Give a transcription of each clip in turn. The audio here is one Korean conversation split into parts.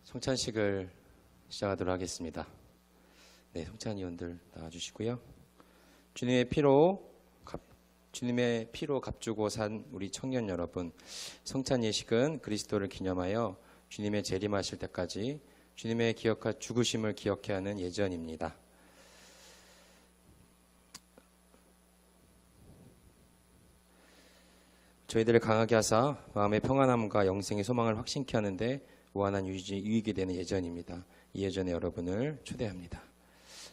성찬식을 시작하도록 하겠습니다. 네, 성찬위원들 나와주시고요. 주님의 피로 값주고 산 우리 청년 여러분, 성찬 예식은 그리스도를 기념하여 주님의 재림하실 때까지 주님의 죽으심을 기억해야 하는 예전입니다. 저희들을 강하게 하사 마음의 평안함과 영생의 소망을 확신케 하는데 무한한 유익이 되는 예전입니다. 이 예전에 여러분을 초대합니다.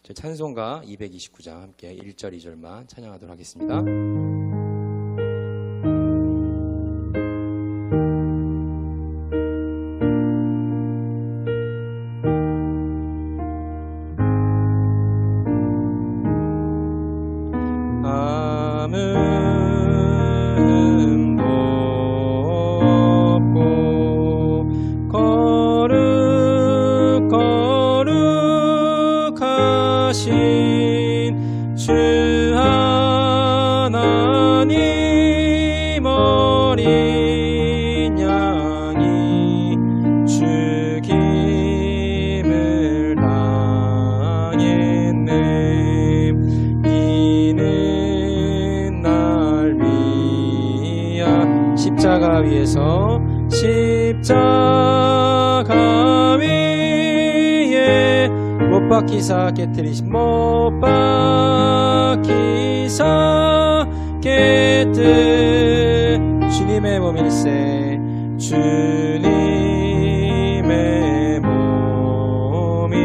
저희 찬송가 229장 함께 1절 2절만 찬양하도록 하겠습니다. 십자가 위에 못 박히사 깨뜨리신 못 박히사 깨뜨 주님의 몸일세 주님의 몸일세.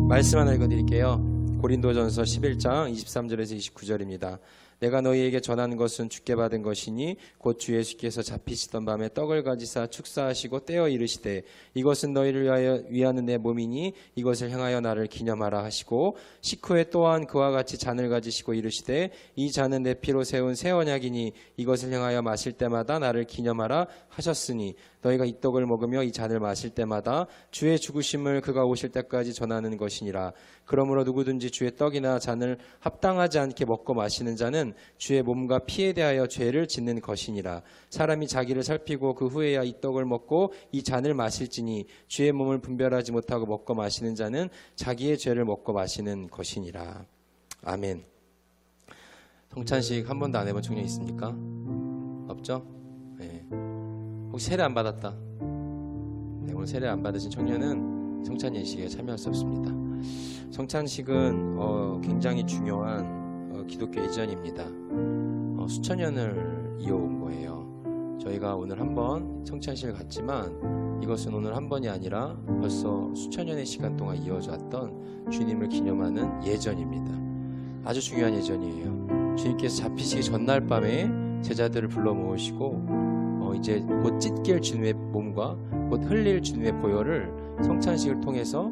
말씀 하나 읽어드릴게요. 고린도전서 11장 23절에서 29절입니다. 내가 너희에게 전하는 것은 주께 받은 것이니 곧 주 예수께서 잡히시던 밤에 떡을 가지사 축사하시고 떼어 이르시되 이것은 너희를 위하는 내 몸이니 이것을 향하여 나를 기념하라 하시고 식후에 또한 그와 같이 잔을 가지시고 이르시되 이 잔은 내 피로 세운 새 언약이니 이것을 향하여 마실 때마다 나를 기념하라 하셨으니 너희가 이 떡을 먹으며 이 잔을 마실 때마다 주의 죽으심을 그가 오실 때까지 전하는 것이니라. 그러므로 누구든지 주의 떡이나 잔을 합당하지 않게 먹고 마시는 자는 주의 몸과 피에 대하여 죄를 짓는 것이니라. 사람이 자기를 살피고 그 후에야 이 떡을 먹고 이 잔을 마실지니 주의 몸을 분별하지 못하고 먹고 마시는 자는 자기의 죄를 먹고 마시는 것이니라. 아멘. 성찬식 한 번도 안 해본 청년 있습니까? 없죠? 네. 혹시 세례 안 받았다? 네, 오늘 세례 안 받으신 청년은 성찬 예식에 참여할 수 없습니다. 성찬식은 굉장히 중요한 기독교 예전입니다. 수천 년을 이어온 거예요. 저희가 오늘 한번 성찬식을 갔지만 이것은 오늘 한 번이 아니라 벌써 수천 년의 시간 동안 이어져 왔던 주님을 기념하는 예전입니다. 아주 중요한 예전이에요. 주님께서 잡히시기 전날 밤에 제자들을 불러 모으시고 이제 곧 찢길 주님의 몸과 곧 흘릴 주님의 보혈을 성찬식을 통해서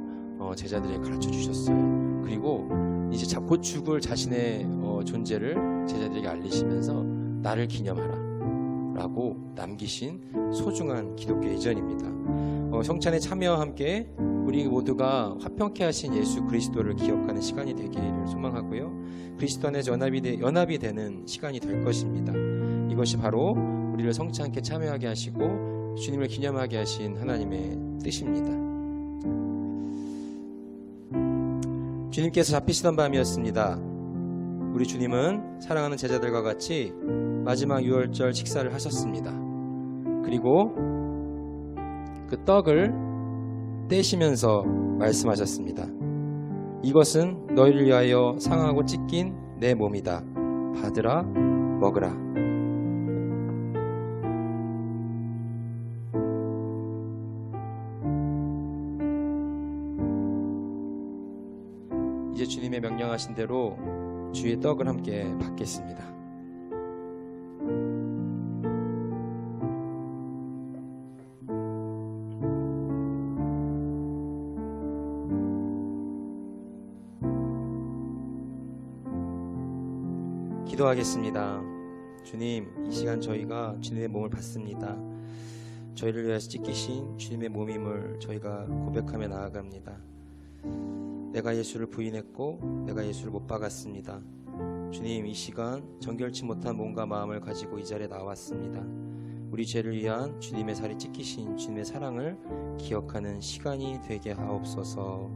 제자들에게 가르쳐 주셨어요. 그리고 이제 곧 죽을 자신의 존재를 제자들에게 알리시면서 나를 기념하라 라고 남기신 소중한 기독교 예전입니다. 성찬에 참여와 함께 우리 모두가 화평케 하신 예수 그리스도를 기억하는 시간이 되기를 소망하고요. 그리스도 안에서 연합이 되는 시간이 될 것입니다. 이것이 바로 우리를 성찬께 참여하게 하시고 주님을 기념하게 하신 하나님의 뜻입니다. 주님께서 잡히시던 밤이었습니다. 우리 주님은 사랑하는 제자들과 같이 마지막 유월절 식사를 하셨습니다. 그리고 그 떡을 떼시면서 말씀하셨습니다. 이것은 너희를 위하여 상하고 찢긴 내 몸이다. 받으라 먹으라. 이제 주님의 명령하신 대로 주의 떡을 함께 받겠습니다. 기도하겠습니다. 주님, 이 시간 저희가 주님의 몸을 받습니다. 저희를 위해서 찢기신 주님의 몸임을 저희가 고백하며 나아갑니다. 내가 예수를 부인했고 내가 예수를 못 박았습니다. 주님, 이 시간 정결치 못한 몸과 마음을 가지고 이 자리에 나왔습니다. 우리 죄를 위한 주님의 살이 찢기신 주님의 사랑을 기억하는 시간이 되게 하옵소서.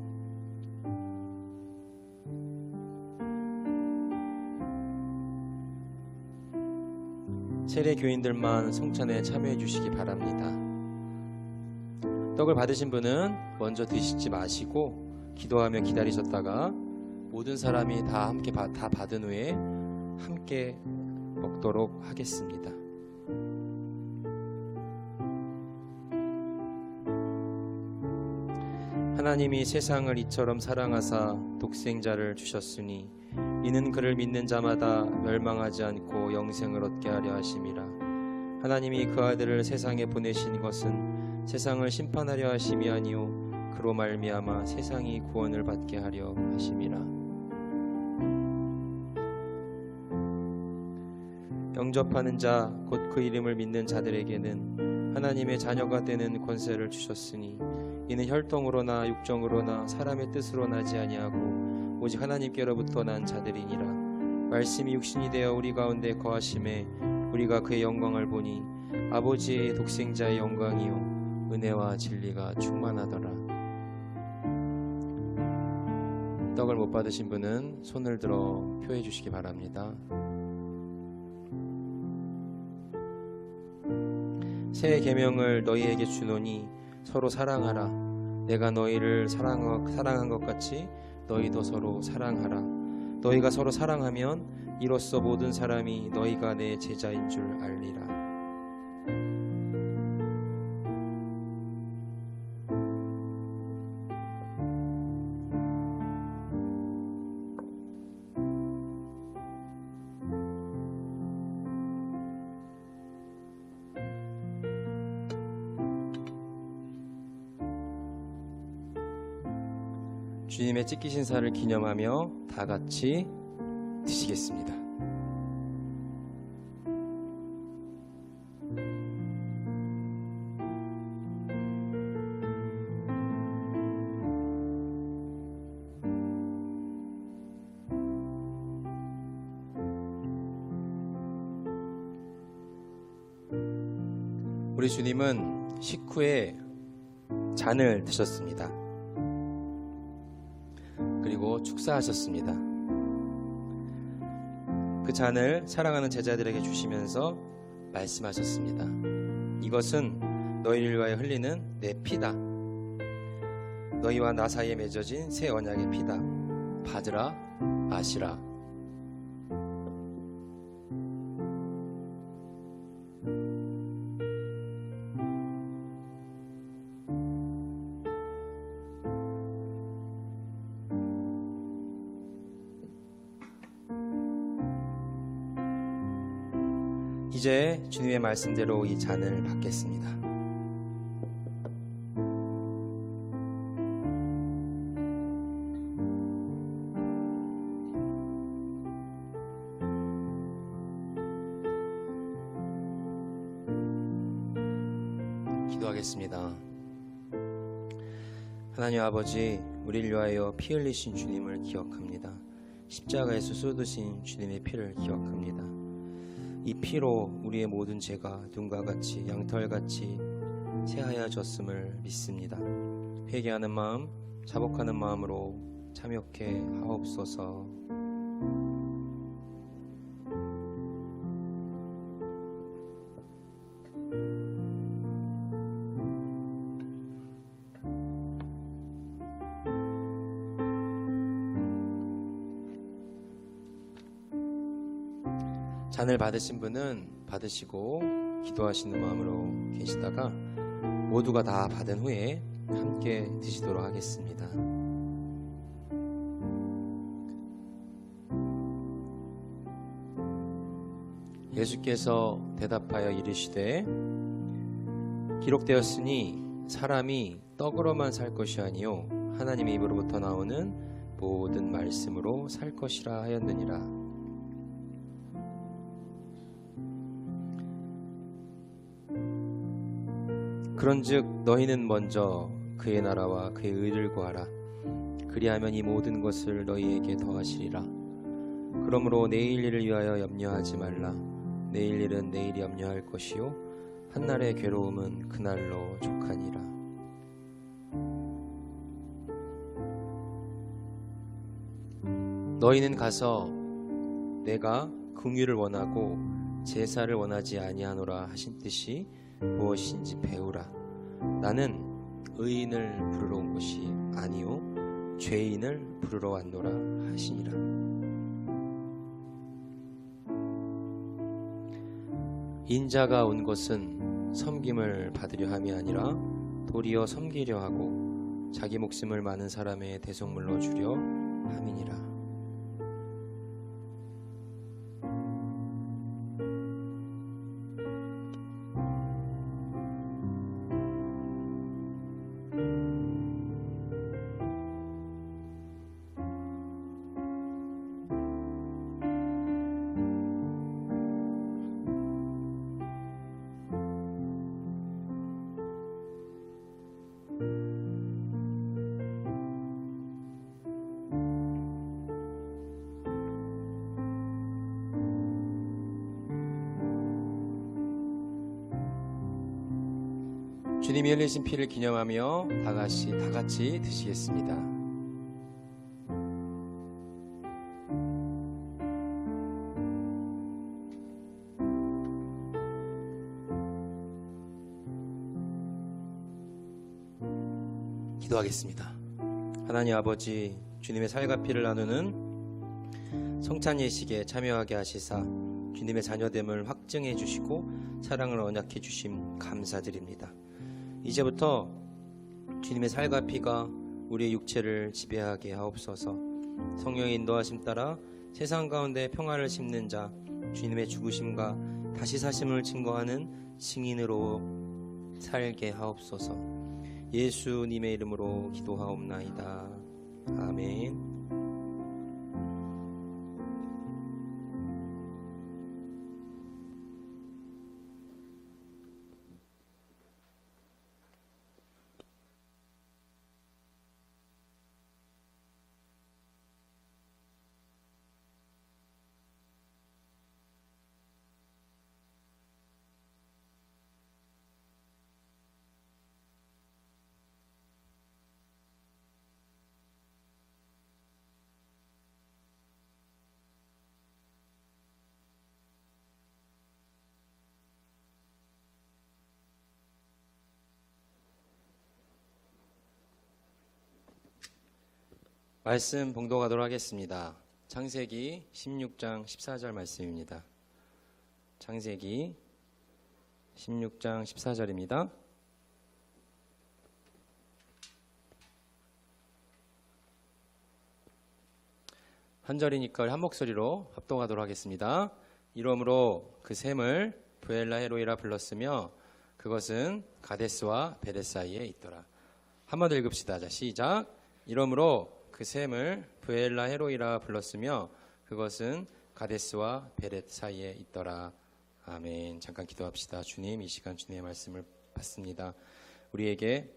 세례 교인들만 성찬에 참여해 주시기 바랍니다. 떡을 받으신 분은 먼저 드시지 마시고 기도하며 기다리셨다가 모든 사람이 다 함께 다 받은 후에 함께 먹도록 하겠습니다. 하나님이 세상을 이처럼 사랑하사 독생자를 주셨으니 이는 그를 믿는 자마다 멸망하지 않고 영생을 얻게 하려 하심이라. 하나님이 그 아들을 세상에 보내신 것은 세상을 심판하려 하심이 아니요 그로 말미암아 세상이 구원을 받게 하려 하심이라. 영접하는 자 곧 그 이름을 믿는 자들에게는 하나님의 자녀가 되는 권세를 주셨으니 이는 혈통으로나 육정으로나 사람의 뜻으로 나지 아니하고 오직 하나님께로부터 난 자들이니라. 말씀이 육신이 되어 우리 가운데 거하심에 우리가 그의 영광을 보니 아버지의 독생자의 영광이요 은혜와 진리가 충만하더라. 떡을 못 받으신 분은 손을 들어 표해 주시기 바랍니다. 새 계명을 너희에게 주노니 서로 사랑하라. 내가 너희를 사랑한 것 같이 너희도 서로 사랑하라. 너희가 서로 사랑하면 이로써 모든 사람이 너희가 내 제자인 줄 알리라. 주님의 찢기신 살을 기념하며 다 같이 드시겠습니다. 우리 주님은 식후에 잔을 드셨습니다. 그리고 축사하셨습니다. 그 잔을 사랑하는 제자들에게 주시면서 말씀하셨습니다. 이것은 너희를 위하여 흘리는 내 피다. 너희와 나 사이에 맺어진 새 언약의 피다. 받으라 마시라. 이제 주님의 말씀대로 이 잔을 받겠습니다. 기도하겠습니다. 하나님 아버지, 우리를 위하여 피 흘리신 주님을 기억합니다. 십자가에서 쏟으신 주님의 피를 기억합니다. 이 피로 우리의 모든 죄가 눈과 같이 양털같이 새하얘졌음을 믿습니다. 회개하는 마음, 자복하는 마음으로 참여케 하옵소서. 잔을 받으신 분은 받으시고 기도하시는 마음으로 계시다가 모두가 다 받은 후에 함께 드시도록 하겠습니다. 예수께서 대답하여 이르시되 기록되었으니 사람이 떡으로만 살 것이 아니요 하나님의 입으로부터 나오는 모든 말씀으로 살 것이라 하였느니라. 그런즉 너희는 먼저 그의 나라와 그의 의를 구하라. 그리하면 이 모든 것을 너희에게 더하시리라. 그러므로 내일 일을 위하여 염려하지 말라. 내일 일은 내일 염려할 것이요 한날의 괴로움은 그날로 족하니라. 너희는 가서 내가 긍휼을 원하고 제사를 원하지 아니하노라 하신 뜻이 무엇인지 배우라. 나는 의인을 부르러 온 것이 아니요 죄인을 부르러 왔노라 하시니라. 인자가 온 것은 섬김을 받으려 함이 아니라 도리어 섬기려 하고 자기 목숨을 많은 사람의 대속물로 주려 함이니라. 주님이 흘리신 피를 기념하며 다 같이 드시겠습니다. 기도하겠습니다. 하나님 아버지, 주님의 살과 피를 나누는 성찬 예식에 참여하게 하시사 주님의 자녀됨을 확증해 주시고 사랑을 언약해 주심 감사드립니다. 이제부터 주님의 살과 피가 우리의 육체를 지배하게 하옵소서. 성령의 인도하심 따라 세상 가운데 평화를 심는 자, 주님의 죽으심과 다시 사심을 증거하는 증인으로 살게 하옵소서. 예수님의 이름으로 기도하옵나이다. 아멘. 말씀 봉독하도록 하겠습니다. 창세기 16장 14절 말씀입니다. 창세기 16장 14절입니다. 한 절이니까 한 목소리로 합독하도록 하겠습니다. 이러므로 그 샘을 브엘라 헤로이라 불렀으며 그것은 가데스와 베렛 사이에 있더라. 한 번 더 읽읍시다. 자, 시작. 이러므로 그 샘을 브엘라 헤로이라 불렀으며 그것은 가데스와 베렛 사이에 있더라. 아멘. 잠깐 기도합시다. 주님, 이 시간 주님의 말씀을 받습니다. 우리에게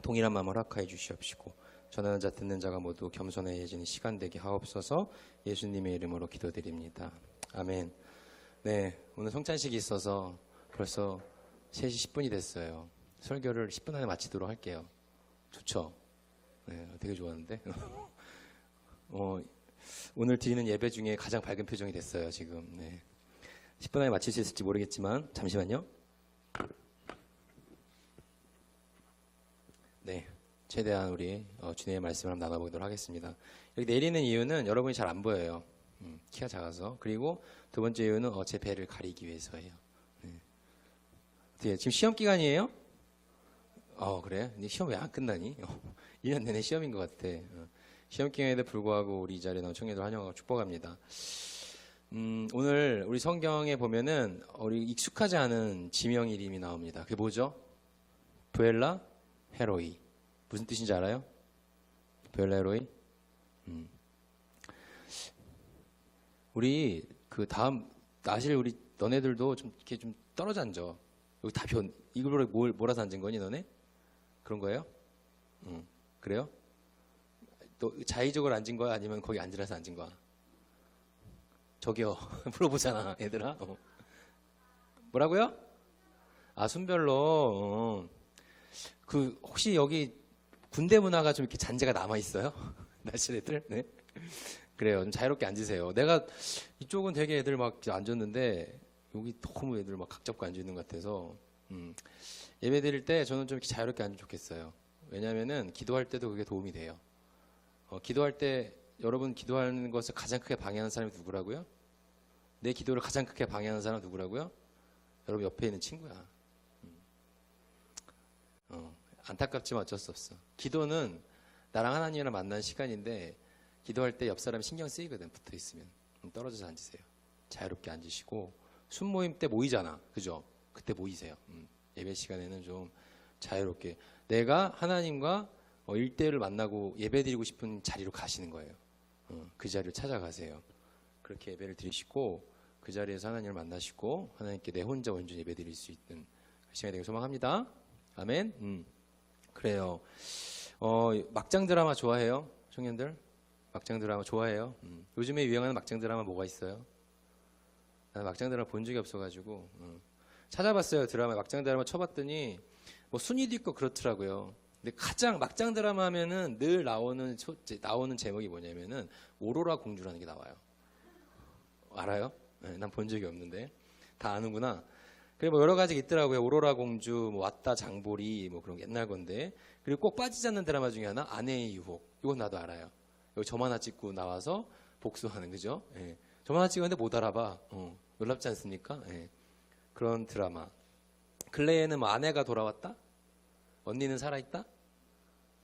동일한 마음을 허락하여 주시옵시고 전하는 자 듣는 자가 모두 겸손해지는 시간 되게 하옵소서. 예수님의 이름으로 기도드립니다. 아멘. 네, 오늘 성찬식이 있어서 벌써 3시 10분이 됐어요. 설교를 10분 안에 마치도록 할게요. 좋죠? 네, 되게 좋았는데. 오늘 드리는 예배 중에 가장 밝은 표정이 됐어요, 지금. 네. 10분 안에 마칠 수 있을지 모르겠지만, 잠시만요. 네. 최대한 우리 주님의 말씀을 한번 나눠보도록 하겠습니다. 여기 내리는 이유는 여러분이 잘 안 보여요. 키가 작아서. 그리고 두 번째 이유는 제 배를 가리기 위해서예요. 네. 어떻게, 지금 시험 기간이에요? 그래? 시험 왜 안 끝나니? 1년 내내 시험인 것 같아. 시험 기간에도 불구하고 우리 이 자리에 나온 청년들 환영하고 축복합니다. 오늘 우리 성경에 보면은 우리 익숙하지 않은 지명 이름이 나옵니다. 그게 뭐죠? 브엘라 헤로이. 무슨 뜻인지 알아요? 브엘라 헤로이? 우리 그 다음 사실 우리 너네들도 좀 이렇게 좀 떨어져 앉아. 여기 다 이걸 몰아서 앉은 거니 너네? 그런 거예요? 그래요? 또 자의적으로 앉은 거야? 아니면 거기 앉으라서 앉은 거야? 저기요. 물어보잖아, 얘들아. 뭐라고요? 아, 순별로. 그 혹시 여기 군대 문화가 좀 이렇게 잔재가 남아 있어요? 날씨 애들? 네. 그래요. 좀 자유롭게 앉으세요. 내가 이쪽은 되게 애들 막 앉았는데 여기 너무 애들 막 각 잡고 앉아 있는 것 같아서 예배 드릴 때 저는 좀 이렇게 자유롭게 앉으면 좋겠어요. 왜냐면은 기도할 때도 그게 도움이 돼요. 기도할 때 여러분 기도하는 것을 가장 크게 방해하는 사람이 누구라고요? 내 기도를 가장 크게 방해하는 사람은 누구라고요? 여러분 옆에 있는 친구야. 안타깝지만 어쩔 수 없어. 기도는 나랑 하나님이랑 만나는 시간인데 기도할 때 옆 사람이 신경 쓰이거든. 붙어 있으면 떨어져서 앉으세요. 자유롭게 앉으시고 순모임 때 모이잖아, 그죠? 그때 모이세요. 예배 시간에는 좀 자유롭게 내가 하나님과 1대1을 만나고 예배드리고 싶은 자리로 가시는 거예요. 그 자리를 찾아가세요. 그렇게 예배를 드리시고 그 자리에서 하나님을 만나시고 하나님께 내 혼자 온전히 예배드릴 수 있는 시간이 되길 소망합니다. 아멘. 그래요. 막장 드라마 좋아해요? 청년들? 막장 드라마 좋아해요? 요즘에 유행하는 막장 드라마 뭐가 있어요? 나는 막장 드라마 본 적이 없어가지고 찾아봤어요. 드라마 막장 드라마 쳐봤더니 뭐 순위도 있고 그렇더라고요. 근데 가장 막장 드라마 하면은 늘 나오는 제목이 뭐냐면은 오로라 공주라는 게 나와요. 알아요? 네, 난 본 적이 없는데 다 아는구나. 그래 뭐 여러 가지가 있더라고요. 오로라 공주, 뭐 왔다 장보리, 뭐 그런 게 옛날 건데. 그리고 꼭 빠지지 않는 드라마 중에 하나 아내의 유혹. 이건 나도 알아요. 여기 점 하나 찍고 나와서 복수하는, 그죠? 예. 점 하나 찍었는데 못 알아봐. 놀랍지 않습니까? 예. 그런 드라마. 근래에는 뭐 아내가 돌아왔다? 언니는 살아있다?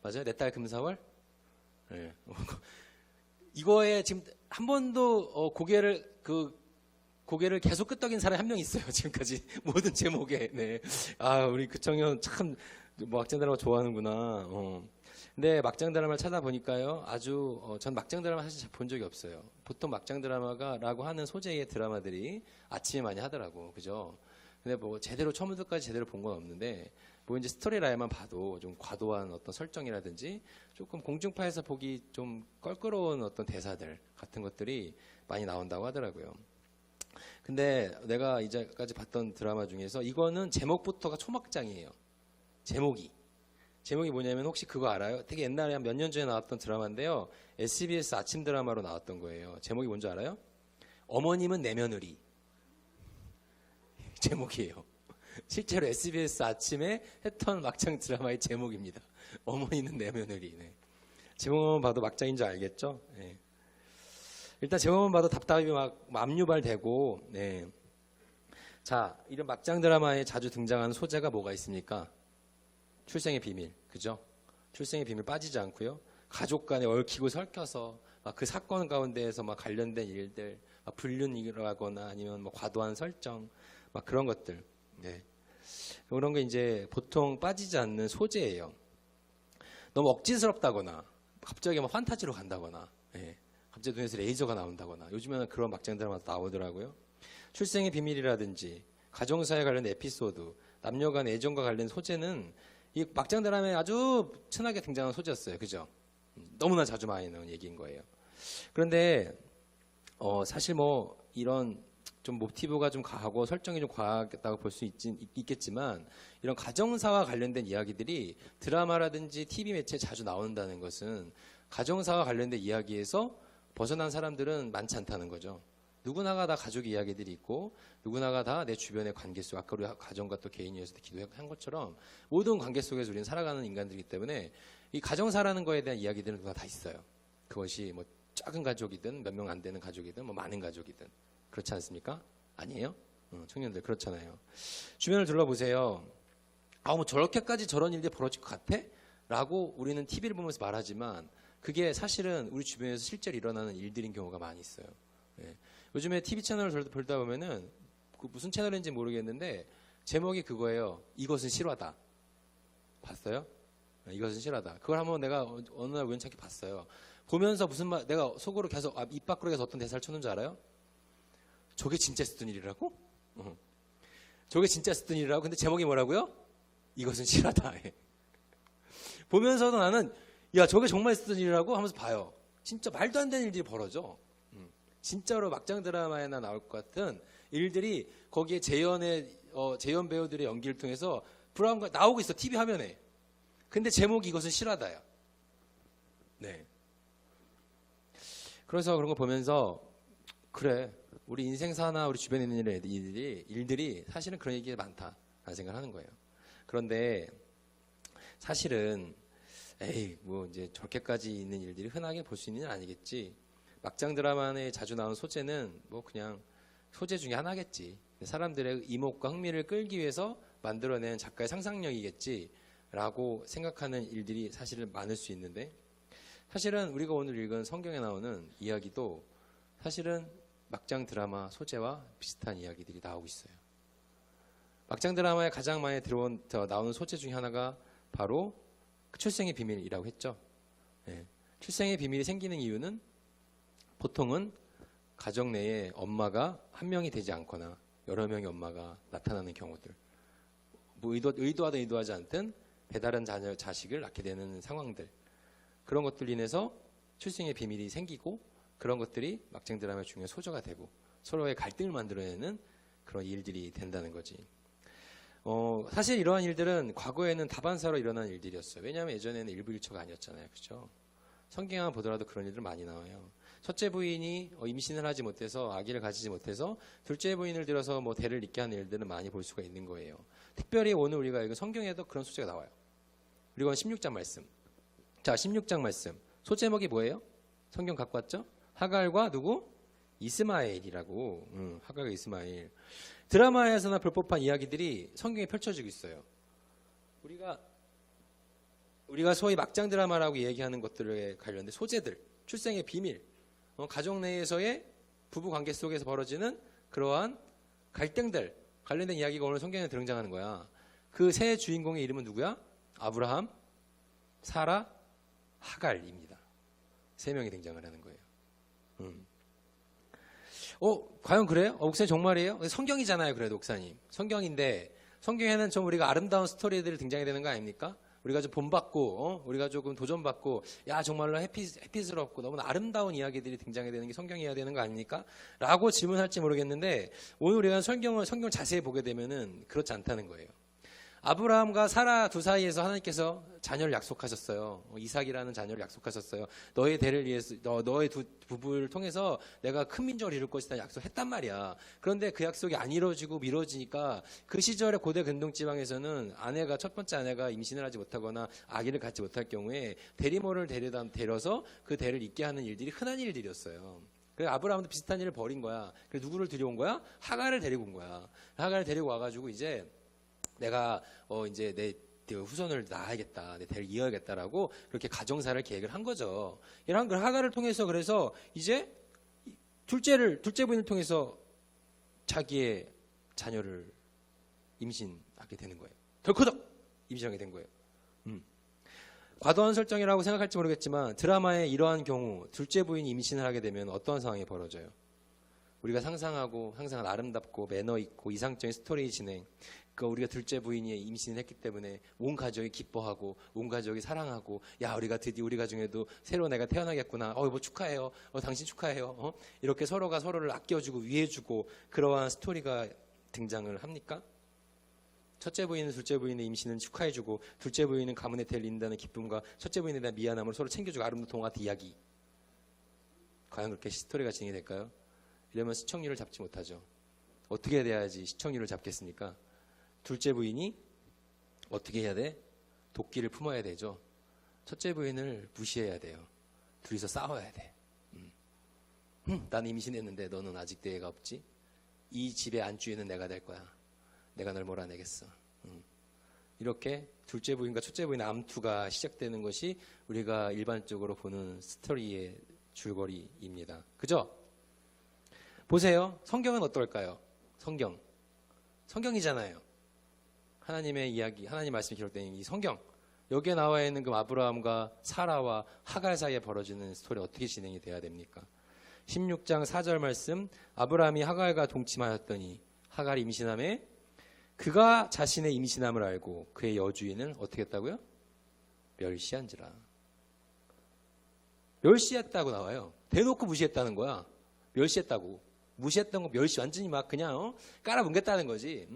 맞아요? 내 딸 금사월? 예. 이거에 지금 한 번도 고개를 계속 끄덕인 사람이 한 명 있어요. 지금까지 모든 제목에. 네. 아, 우리 그 청년 참 막장 드라마 좋아하는구나. 근데 막장 드라마를 찾아보니까요. 아주 전 막장 드라마 사실 잘 본 적이 없어요. 보통 막장 드라마가라고 하는 소재의 드라마들이 아침에 많이 하더라고. 그죠? 근데 뭐 제대로 처음부터까지 제대로 본 건 없는데 뭐 이제 스토리 라인만 봐도 좀 과도한 어떤 설정이라든지 조금 공중파에서 보기 좀 껄끄러운 어떤 대사들 같은 것들이 많이 나온다고 하더라고요. 근데 내가 이제까지 봤던 드라마 중에서 이거는 제목부터가 초막장이에요. 제목이 뭐냐면 혹시 그거 알아요? 되게 옛날에 한 몇 년 전에 나왔던 드라마인데요. SBS 아침 드라마로 나왔던 거예요. 제목이 뭔지 알아요? 어머님은 내 며느리. 제목이에요. 실제로 SBS 아침에 했던 막장 드라마의 제목입니다. 어머니는 내 며느리. 네. 제목만 봐도 막장인 줄 알겠죠? 네. 일단 제목만 봐도 답답이 막 압류발되고, 네. 자, 이런 막장 드라마에 자주 등장하는 소재가 뭐가 있습니까? 출생의 비밀, 그죠? 출생의 비밀 빠지지 않고요. 가족 간에 얽히고 설켜서 막 그 사건 가운데에서 막 관련된 일들, 막 불륜이라거나 아니면 뭐 과도한 설정, 막 그런 것들. 네. 그런 게 이제 보통 빠지지 않는 소재예요. 너무 억지스럽다거나, 갑자기 막 판타지로 간다거나, 네. 갑자기 눈에서 레이저가 나온다거나, 요즘에는 그런 막장 드라마도 나오더라고요. 출생의 비밀이라든지, 가정사에 관련된 에피소드, 남녀 간 애정과 관련된 소재는 이 막장 드라마에 아주 흔하게 등장하는 소재였어요. 그죠? 너무나 자주 많이 나오는 얘기인 거예요. 그런데, 사실 뭐, 이런 좀 모티브가 좀 과하고 설정이 좀 과하다고 볼 수 있겠지만 이런 가정사와 관련된 이야기들이 드라마라든지 TV 매체에 자주 나온다는 것은 가정사와 관련된 이야기에서 벗어난 사람들은 많지 않다는 거죠. 누구나가 다 가족의 이야기들이 있고 누구나가 다 내 주변의 관계 속 아까 우리 가정과 또 개인이어서 기도한 것처럼 모든 관계 속에서 우리는 살아가는 인간들이기 때문에 이 가정사라는 거에 대한 이야기들은 누가 다 있어요. 그것이 뭐 작은 가족이든 몇 명 안 되는 가족이든 뭐 많은 가족이든 그렇지 않습니까? 아니에요? 청년들 그렇잖아요. 주변을 둘러보세요. 뭐 저렇게까지 저런 일들이 벌어질 것 같아? 라고 우리는 TV를 보면서 말하지만 그게 사실은 우리 주변에서 실제로 일어나는 일들인 경우가 많이 있어요. 예. 요즘에 TV 채널을 돌다 보면은 그 무슨 채널인지 모르겠는데 제목이 그거예요. 이것은 실화다. 봤어요? 이것은 실화다. 그걸 한번 내가 어느 날 우연찮게 봤어요. 보면서 무슨 말 내가 속으로 계속 입 밖으로 계속 어떤 대사를 쳤는 줄 알아요? 저게 진짜 있었던 일이라고? 저게 진짜 있었던 일이라고? 근데 제목이 뭐라고요? 이것은 실화다. 보면서도 나는 야 저게 정말 있었던 일이라고 하면서 봐요. 진짜 말도 안 되는 일들이 벌어져. 진짜로 막장 드라마에나 나올 것 같은 일들이 거기에 재현의 재연 배우들의 연기를 통해서 브라운관 나오고 있어, TV 화면에. 근데 제목이 이것은 실화다야. 네. 그래서 그런 거 보면서 그래, 우리 인생사나 우리 주변에 있는 일들이 사실은 그런 얘기가 많다라는 생각을 하는 거예요. 그런데 사실은 에이 뭐 이제 저렇게까지 있는 일들이 흔하게 볼 수 있는 일 아니겠지. 막장 드라마에 자주 나오는 소재는 뭐 그냥 소재 중에 하나겠지. 사람들의 이목과 흥미를 끌기 위해서 만들어낸 작가의 상상력이겠지 라고 생각하는 일들이 사실은 많을 수 있는데, 사실은 우리가 오늘 읽은 성경에 나오는 이야기도 사실은 막장 드라마 소재와 비슷한 이야기들이 나오고 있어요. 막장 드라마에 가장 많이 나오는 소재 중에 하나가 바로 출생의 비밀이라고 했죠. 네. 출생의 비밀이 생기는 이유는 보통은 가정 내에 엄마가 한 명이 되지 않거나 여러 명의 엄마가 나타나는 경우들, 뭐 의도하든 의도하지 않든 배다른 자식을 낳게 되는 상황들, 그런 것들 인해서 출생의 비밀이 생기고 그런 것들이 막장 드라마의 중요한 소재가 되고 서로의 갈등을 만들어내는 그런 일들이 된다는 거지. 사실 이러한 일들은 과거에는 다반사로 일어난 일들이었어요. 왜냐하면 예전에는 일부일처가 아니었잖아요. 그렇죠? 성경만 보더라도 그런 일들 많이 나와요. 첫째 부인이 임신을 하지 못해서 아기를 가지지 못해서 둘째 부인을 들여서 뭐 대를 잇게 하는 일들은 많이 볼 수가 있는 거예요. 특별히 오늘 우리가 읽은 성경에도 그런 소재가 나와요. 그리고 16장 말씀. 자, 16장 말씀. 소제목이 뭐예요? 성경 갖고 왔죠? 하갈과 누구? 이스마엘이라고. 하갈과 이스마엘. 드라마에서나 볼 법한 이야기들이 성경에 펼쳐지고 있어요. 우리가 소위 막장 드라마라고 얘기하는 것들에 관련된 소재들, 출생의 비밀, 가족 내에서의 부부 관계 속에서 벌어지는 그러한 갈등들 관련된 이야기가 오늘 성경에 등장하는 거야. 그 세 주인공의 이름은 누구야? 아브라함, 사라, 하갈입니다. 세 명이 등장을 하는 거예요. 과연 그래요? 목사님 정말이에요? 성경이잖아요. 그래도 목사님 성경인데, 성경에는 좀 우리가 아름다운 스토리들이 등장이 되는 거 아닙니까? 우리가 좀 본받고 우리가 조금 도전받고 야 정말로 해피스럽고 너무 아름다운 이야기들이 등장이 되는 게 성경이어야 되는 거 아닙니까? 라고 질문할지 모르겠는데, 오늘 우리가 성경을 자세히 보게 되면은 그렇지 않다는 거예요. 아브라함과 사라 두 사이에서 하나님께서 자녀를 약속하셨어요. 이삭이라는 자녀를 약속하셨어요. 너의 대를 위해서, 너의 두 부부를 통해서 내가 큰 민족을 이룰 것이다 약속했단 말이야. 그런데 그 약속이 안 이루어지고 미뤄지니까 그 시절에 고대 근동지방에서는 첫 번째 아내가 임신을 하지 못하거나 아기를 갖지 못할 경우에 대리모를 데려서 그 대를 잇게 하는 일들이 흔한 일들이었어요. 그래서 아브라함도 비슷한 일을 벌인 거야. 그래서 누구를 데려온 거야? 하갈을 데리고 온 거야. 하갈을 데리고 와가지고 이제 내가 이제 내 후손을 낳아야겠다, 내 대를 이어야겠다라고 그렇게 가정사를 계획을 한 거죠. 이런 걸 하갈을 통해서, 그래서 이제 둘째 부인을 통해서 자기의 자녀를 임신하게 되는 거예요. 덜커덕 임신하게 된 거예요. 과도한 설정이라고 생각할지 모르겠지만 드라마의 이러한 경우 둘째 부인이 임신을 하게 되면 어떤 상황이 벌어져요? 우리가 상상하고 항상 아름답고 매너 있고 이상적인 스토리 진행, 우리가 둘째 부인이 임신을 했기 때문에 온 가족이 기뻐하고 온 가족이 사랑하고, 야 우리가 드디어 우리 가정에도 새로운 애가 태어나겠구나, 뭐 축하해요, 당신 축하해요, 이렇게 서로가 서로를 아껴주고 위해주고 그러한 스토리가 등장을 합니까? 첫째 부인은 둘째 부인의 임신을 축하해주고 둘째 부인은 가문의 대를 잇는다는 기쁨과 첫째 부인에 대한 미안함으로 서로 챙겨주고 아름다운 동화 이야기, 과연 그렇게 스토리가 진행이 될까요? 이러면 시청률을 잡지 못하죠. 어떻게 돼야지 시청률을 잡겠습니까? 둘째 부인이 어떻게 해야 돼? 도끼를 품어야 되죠. 첫째 부인을 무시해야 돼요. 둘이서 싸워야 돼. 나는 임신했는데 너는 아직 내 애가 없지? 이 집의 안주인은 내가 될 거야. 내가 널 몰아내겠어. 이렇게 둘째 부인과 첫째 부인의 암투가 시작되는 것이 우리가 일반적으로 보는 스토리의 줄거리입니다. 그죠? 보세요. 성경은 어떨까요? 성경이잖아요. 하나님의 이야기, 하나님 말씀이 기록된 이 성경, 여기에 나와 있는 그 아브라함과 사라와 하갈 사이에 벌어지는 스토리 어떻게 진행이 돼야 됩니까? 16장 4절 말씀, 아브라함이 하갈과 동침하였더니 하갈이 임신함에 그가 자신의 임신함을 알고 그의 여주인을 어떻게 했다고요? 멸시한지라. 멸시했다고 나와요. 대놓고 무시했다는 거야. 멸시했다고. 무시했던 거 멸시, 완전히 막 그냥 깔아뭉갰다는 거지.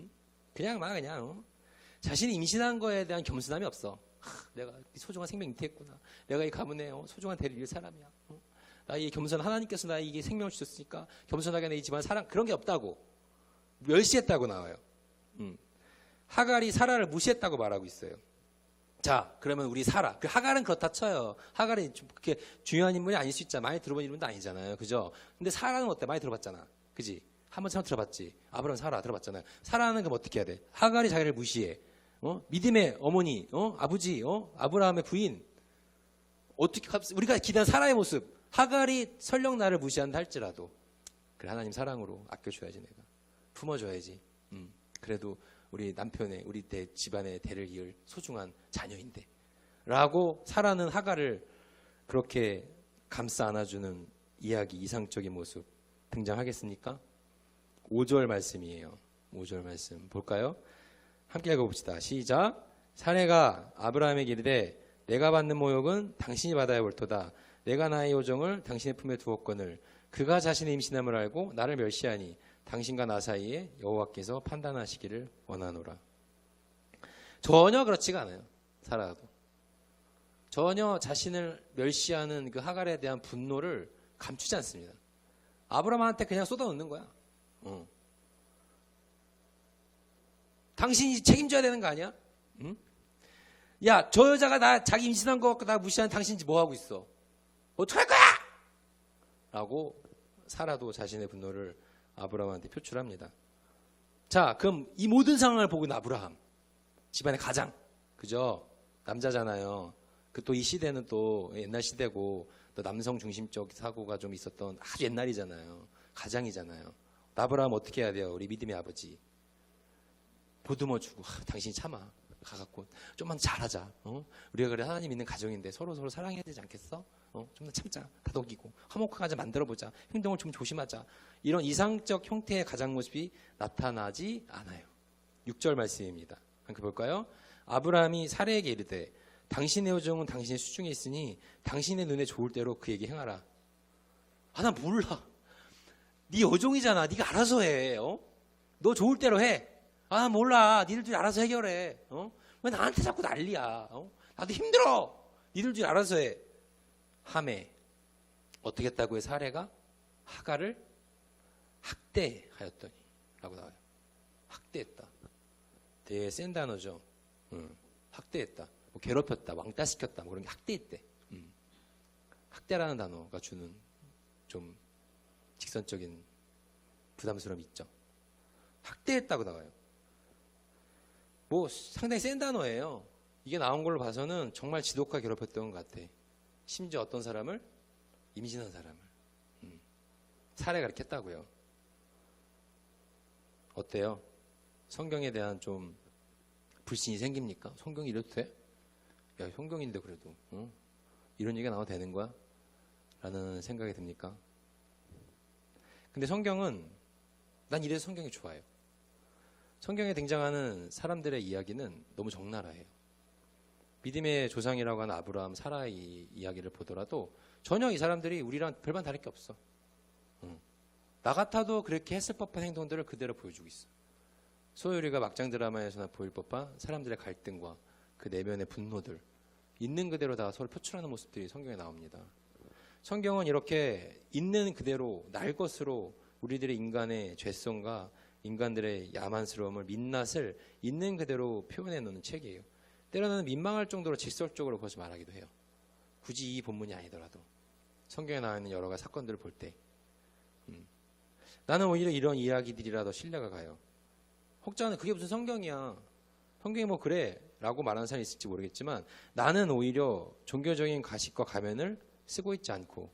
그냥 막 그냥 자신이 임신한 거에 대한 겸손함이 없어. 내가 이 소중한 생명 잉태했구나. 내가 이 가문에 소중한 대를 이을 사람이야. 나 이 겸손 하나님께서 나에게 이게 생명을 주셨으니까 겸손하게 내 이 집안 사랑 그런 게 없다고 멸시했다고 나와요. 하갈이 사라를 무시했다고 말하고 있어요. 자, 그러면 우리 사라. 그 하갈은 그렇다 쳐요. 하갈이 그렇게 중요한 인물이 아닐 수 있잖아. 많이 들어본 인물도 아니잖아요. 그죠? 근데 사라는 어때? 많이 들어봤잖아. 그지? 한 번처럼 들어봤지. 아브라함 사라 들어봤잖아요. 사라는 그럼 어떻게 해야 돼? 하갈이 자기를 무시해. 믿음의 어머니, 아버지, 아브라함의 부인. 어떻게, 우리가 기대한 사라의 모습. 하갈이 설령 나를 무시한다 할지라도. 그래, 하나님 사랑으로 아껴줘야지, 내가. 품어줘야지. 그래도 우리 남편의, 우리 집안의 대를 이을 소중한 자녀인데. 라고 사라는 하갈을 그렇게 감싸 안아주는 이야기, 이상적인 모습 등장하겠습니까? 5절 말씀이에요. 5절 말씀 볼까요? 함께 읽어봅시다. 시작. 사례가 아브라함에게 이르되 내가 받는 모욕은 당신이 받아야 옳도다. 내가 나의 요정을 당신의 품에 두었거늘 그가 자신의 임신함을 알고 나를 멸시하니 당신과 나 사이에 여호와께서 판단하시기를 원하노라. 전혀 그렇지가 않아요. 사라도 전혀 자신을 멸시하는 그 하갈에 대한 분노를 감추지 않습니다. 아브라함한테 그냥 쏟아놓는 거야. 당신이 책임져야 되는 거 아니야? 응? 야, 저 여자가 자기 임신한 거 갖고 나 무시하는 당신이 뭐 하고 있어? 어떡할 거야? 라고 사라도 자신의 분노를 아브라함한테 표출합니다. 자, 그럼 이 모든 상황을 보고 있는 아브라함, 집안의 가장, 그죠? 남자잖아요. 그 또 이 시대는 또 옛날 시대고 또 남성 중심적 사고가 좀 있었던 아주 옛날이잖아요. 가장이잖아요. 아브라함 어떻게 해야 돼요? 우리 믿음의 아버지. 보듬어주고, 당신이 참아. 가갖고 좀만 잘하자. 우리가 그래 하나님 믿는 가정인데 서로 사랑해야 되지 않겠어? 좀 더 참자. 다독이고 화목하게 만들어보자. 행동을 좀 조심하자. 이런 이상적 형태의 가장 모습이 나타나지 않아요. 6절 말씀입니다. 함께 볼까요? 아브라함이 사레에게 이르되 당신의 요정은 당신의 수중에 있으니 당신의 눈에 좋을 대로 그에게 행하라. 나 몰라. 네 여종이잖아. 네가 알아서 해. 너 좋을 대로 해. 몰라. 니들끼리 알아서 해결해. 왜 나한테 자꾸 난리야. 나도 힘들어. 니들끼리 알아서 해. 하메. 어떻게 했다고 해? 사례가 하갈을 학대하였더니 라고 나와요. 학대했다. 되게 센 단어죠. 학대했다. 뭐 괴롭혔다. 왕따시켰다. 뭐 그런 게 학대했대. 학대라는 단어가 주는 좀 직선적인 부담스러움이 있죠. 학대했다고 나와요. 뭐 상당히 센 단어예요. 이게 나온 걸로 봐서는 정말 지독하게 괴롭혔던 것 같아. 심지어 어떤 사람을? 임신한 사람을. 사례가 이렇게 했다고요. 어때요? 성경에 대한 좀 불신이 생깁니까? 성경이 이래도 돼? 야, 성경인데 그래도 이런 얘기가 나와도 되는 거야? 라는 생각이 듭니까? 근데 성경은 난 이래서 성경이 좋아요. 성경에 등장하는 사람들의 이야기는 너무 적나라해요. 믿음의 조상이라고 하는 아브라함, 사라의 이야기를 보더라도 전혀 이 사람들이 우리랑 별반 다를 게 없어. 나 같아도 그렇게 했을 법한 행동들을 그대로 보여주고 있어. 소위 우리가 막장 드라마에서나 보일 법한 사람들의 갈등과 그 내면의 분노들 있는 그대로 다 서로 표출하는 모습들이 성경에 나옵니다. 성경은 이렇게 있는 그대로 날 것으로 우리들의 인간의 죄성과 인간들의 야만스러움을 민낯을 있는 그대로 표현해 놓는 책이에요. 때로는 민망할 정도로 직설적으로 그것을 말하기도 해요. 굳이 이 본문이 아니더라도 성경에 나와 있는 여러 가지 사건들을 볼 때 나는 오히려 이런 이야기들이라 더 신뢰가 가요. 혹자는 그게 무슨 성경이야. 성경이 뭐 그래 라고 말하는 사람이 있을지 모르겠지만 나는 오히려 종교적인 가식과 가면을 쓰고 있지 않고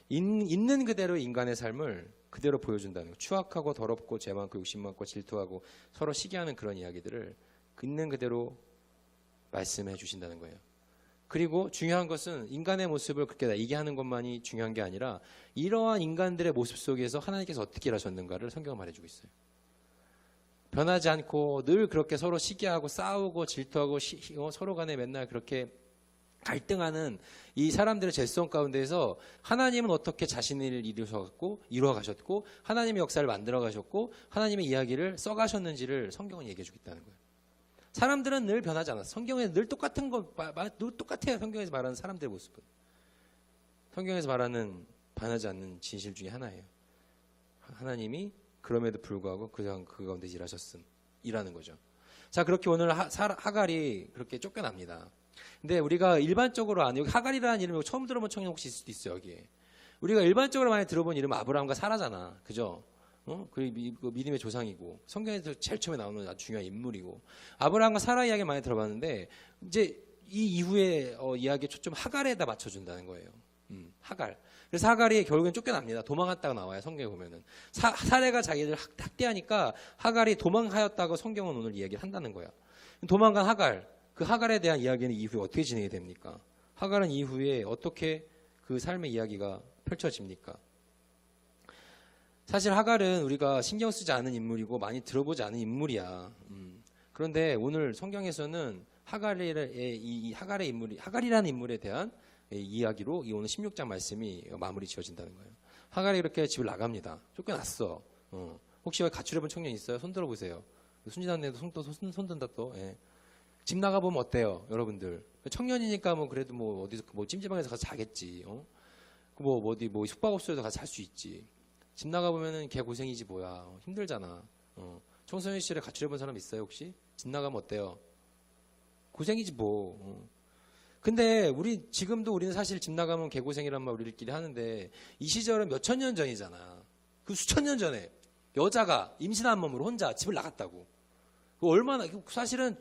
있는 그대로 인간의 삶을 그대로 보여준다는 거. 추악하고 더럽고 죄 많고 욕심 많고 질투하고 서로 시기하는 그런 이야기들을 있는 그대로 말씀해 주신다는 거예요. 그리고 중요한 것은 인간의 모습을 그렇게 나이게 하는 것만이 중요한 게 아니라 이러한 인간들의 모습 속에서 하나님께서 어떻게 일하셨는가를 성경은 말해주고 있어요. 변하지 않고 늘 그렇게 서로 시기하고 싸우고 질투하고 서로 간에 맨날 그렇게 갈등하는 이 사람들의 죄성 가운데에서 하나님은 어떻게 자신을 이루어 가셨고 하나님의 역사를 만들어 가셨고 하나님의 이야기를 써 가셨는지를 성경은 얘기해 주겠다는 거예요. 사람들은 늘 변하지 않았어. 성경에 늘 똑같은 거 늘 똑같아요. 성경에서 말하는 사람들의 모습은. 성경에서 말하는 변하지 않는 진실 중에 하나예요. 하나님이 그럼에도 불구하고 그 가운데 일하는 거죠. 자, 그렇게 오늘 하갈이 그렇게 쫓겨납니다. 근데 우리가 일반적으로 아는, 여기 하갈이라는 이름이 처음 들어본 청년 혹시 있을 수도 있어요, 여기에. 우리가 일반적으로 많이 들어본 이름은 아브라함과 사라잖아. 그죠? 그 믿음의 조상이고, 성경에서 제일 처음에 나오는 아주 중요한 인물이고, 아브라함과 사라 이야기 많이 들어봤는데, 이제 이 이후에 이야기에 초점 하갈에다 맞춰준다는 거예요. 하갈. 그래서 하갈이 결국엔 쫓겨납니다. 도망갔다가 나와요, 성경에 보면은. 사례가 자기를 학대하니까 하갈이 도망하였다고 성경은 오늘 이야기를 한다는 거야. 도망간 하갈. 그 하갈에 대한 이야기는 이후에 어떻게 진행이 됩니까? 하갈은 이후에 어떻게 그 삶의 이야기가 펼쳐집니까? 사실 하갈은 우리가 신경 쓰지 않은 인물이고 많이 들어보지 않은 인물이야. 그런데 오늘 성경에서는 하갈이라는 인물에 대한 이야기로 이 오늘 16장 말씀이 마무리 지어진다는 거예요. 하갈이 이렇게 집을 나갑니다. 쫓겨났어. 혹시 여기 가출해본 청년 있어요? 손 들어보세요. 순진한 애도 손 든다 또. 예. 집 나가보면 어때요, 여러분들? 청년이니까 뭐 그래도 뭐 어디서 뭐 찜질방에서 가서 자겠지. 뭐 어디 뭐 숙박업소에서 가서 살 수 있지. 집 나가보면은 개 고생이지 뭐야. 힘들잖아. 청소년 시절에 가출해본 사람 있어요 혹시? 집 나가면 어때요? 고생이지 뭐. 근데 지금도 우리는 사실 집 나가면 개고생이란 말 우리들끼리 하는데 이 시절은 몇천 년 전이잖아. 그 수천 년 전에 여자가 임신한 몸으로 혼자 집을 나갔다고. 얼마나 사실은